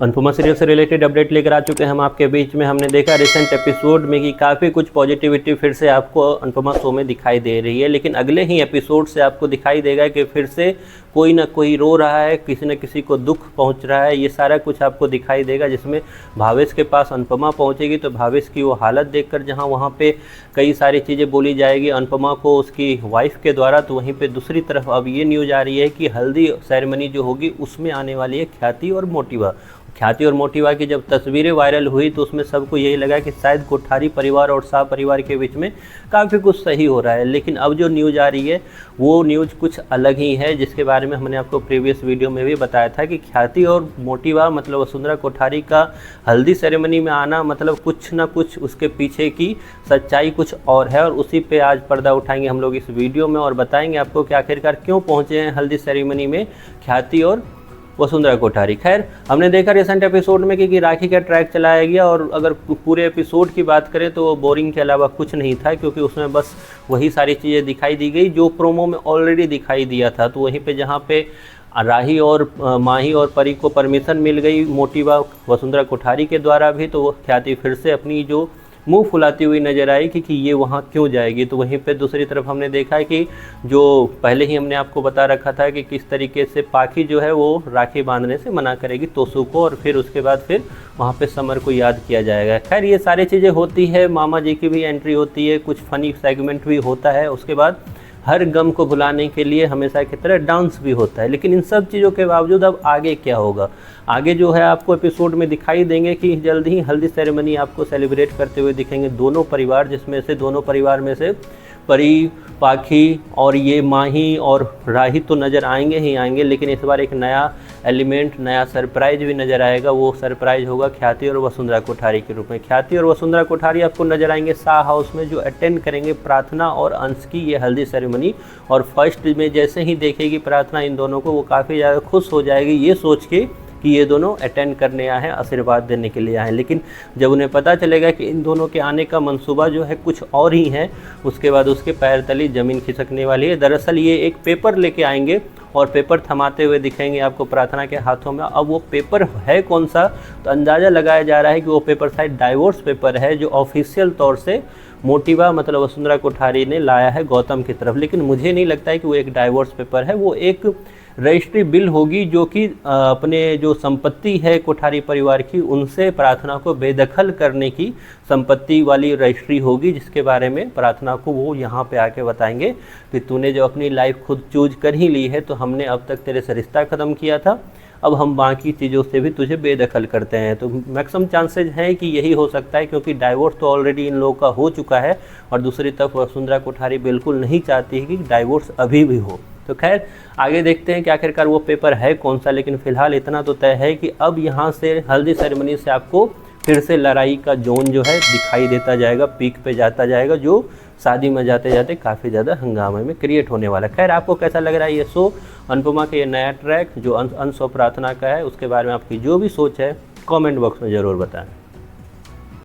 Anupama serial से related update लेकर आ चुके हैं हम आपके बीच में। हमने देखा रिसेंट एपिसोड में कि काफ़ी कुछ पॉजिटिविटी फिर से आपको अनुपमा शो में दिखाई दे रही है, लेकिन अगले ही एपिसोड से आपको दिखाई देगा कि फिर से कोई ना कोई रो रहा है, किसी न किसी को दुख पहुंच रहा है। ये सारा कुछ आपको दिखाई देगा, जिसमें भावेश के पास अनुपमा पहुंचेगी तो भावेश की वो हालत देखकर जहां वहाँ पे कई सारी चीज़ें बोली जाएगी अनुपमा को उसकी वाइफ के द्वारा, तो वहीं पे दूसरी तरफ अब ये न्यूज़ आ रही है कि हल्दी सेरेमनी जो होगी उसमें आने वाली है ख्याति और मोटिवा। ख्याति और मोटिवा की जब तस्वीरें वायरल हुई तो उसमें सबको यही लगा कि शायद कोठारी परिवार और शाह परिवार के बीच में काफ़ी कुछ सही हो रहा है, लेकिन अब जो न्यूज़ आ रही है वो न्यूज़ कुछ अलग ही है, जिसके बारे में हमने आपको प्रीवियस वीडियो में भी बताया था कि ख्याति और मोटिवा मतलब वसुंधरा कोठारी का हल्दी सेरेमनी में आना मतलब कुछ ना कुछ उसके पीछे की सच्चाई कुछ और है, और उसी पे आज पर्दा उठाएंगे हम लोग इस वीडियो में और बताएंगे आपको कि आखिरकार क्यों पहुँचे हैं हल्दी सेरेमनी में ख्याति और वसुंधरा कोठारी। खैर, हमने देखा रिसेंट एपिसोड में कि राखी का ट्रैक चलाया गया, और अगर पूरे एपिसोड की बात करें तो वो बोरिंग के अलावा कुछ नहीं था, क्योंकि उसमें बस वही सारी चीज़ें दिखाई दी गई जो प्रोमो में ऑलरेडी दिखाई दिया था। तो वहीं पे जहाँ पे राही और माही और परी को परमिशन मिल गई मोटिवा वसुंधरा कोठारी के द्वारा भी, तो वो ख्याति फिर से अपनी जो मुंह फुलाती हुई नजर आई कि ये वहाँ क्यों जाएगी। तो वहीं पे दूसरी तरफ हमने देखा है कि जो पहले ही हमने आपको बता रखा था कि किस तरीके से पाखी जो है वो राखी बांधने से मना करेगी तोसू को, और फिर उसके बाद फिर वहाँ पे समर को याद किया जाएगा। खैर, ये सारी चीज़ें होती है, मामा जी की भी एंट्री होती है, कुछ फनी सेगमेंट भी होता है, उसके बाद हर गम को भुलाने के लिए हमेशा की तरह डांस भी होता है। लेकिन इन सब चीज़ों के बावजूद अब आगे क्या होगा, आगे जो है आपको एपिसोड में दिखाई देंगे कि जल्द ही हल्दी सेरेमनी आपको सेलिब्रेट करते हुए दिखेंगे दोनों परिवार, जिसमें से दोनों परिवार में से परी, पाखी और ये माही और राही तो नज़र आएंगे ही आएंगे, लेकिन इस बार एक नया एलिमेंट, नया सरप्राइज भी नज़र आएगा। वो सरप्राइज होगा ख्याति और वसुंधरा कोठारी के रूप में। ख्याति और वसुंधरा कोठारी आपको नज़र आएंगे शाह हाउस में, जो अटेंड करेंगे प्रार्थना और अंश की ये हल्दी सेरेमनी। और फर्स्ट में जैसे ही देखेगी प्रार्थना इन दोनों को, वो काफ़ी ज़्यादा खुश हो जाएगी ये सोच के कि ये दोनों अटेंड करने आए हैं, आशीर्वाद देने के लिए आए हैं। लेकिन जब उन्हें पता चलेगा कि इन दोनों के आने का मंसूबा जो है कुछ और ही है, उसके बाद उसके पैर तले ज़मीन खिसकने वाली है। दरअसल ये एक पेपर लेके आएंगे और पेपर थमाते हुए दिखेंगे आपको प्रार्थना के हाथों में। अब वो पेपर है कौन सा, तो अंदाज़ा लगाया जा रहा है कि वो पेपर शायद डाइवोर्स पेपर है, जो ऑफिशियल तौर से मोटिवा मतलब वसुंधरा कोठारी ने लाया है गौतम की तरफ। लेकिन मुझे नहीं लगता है कि वो एक डाइवोर्स पेपर है, वो एक रजिस्ट्री बिल होगी, जो कि अपने जो संपत्ति है कोठारी परिवार की उनसे प्रार्थना को बेदखल करने की संपत्ति वाली रजिस्ट्री होगी, जिसके बारे में प्रार्थना को वो यहाँ पे आके बताएंगे कि तूने जो अपनी लाइफ खुद चूज कर ही ली है, तो हमने अब तक तेरे से रिश्ता ख़त्म किया था, अब हम बाकी चीज़ों से भी तुझे बेदखल करते हैं। तो मैक्सिमम चांसेज हैं कि यही हो सकता है, क्योंकि डाइवोर्स तो ऑलरेडी इन लोगों का हो चुका है, और दूसरी तरफ वसुंधरा कोठारी बिल्कुल नहीं चाहती है कि डाइवोर्स अभी भी हो। तो खैर, आगे देखते हैं कि आखिरकार वो पेपर है कौन सा, लेकिन फ़िलहाल इतना तो तय है कि अब यहाँ से हल्दी सेरेमनी से आपको फिर से लड़ाई का जोन जो है दिखाई देता जाएगा, पीक पे जाता जाएगा, जो शादी में जाते जाते काफ़ी ज़्यादा हंगामे में क्रिएट होने वाला है। खैर, आपको कैसा लग रहा है ये शो, अनुपमा का ये नया ट्रैक जो अंश और प्रार्थना का है, उसके बारे में आपकी जो भी सोच है कमेंट बॉक्स में ज़रूर बताएं।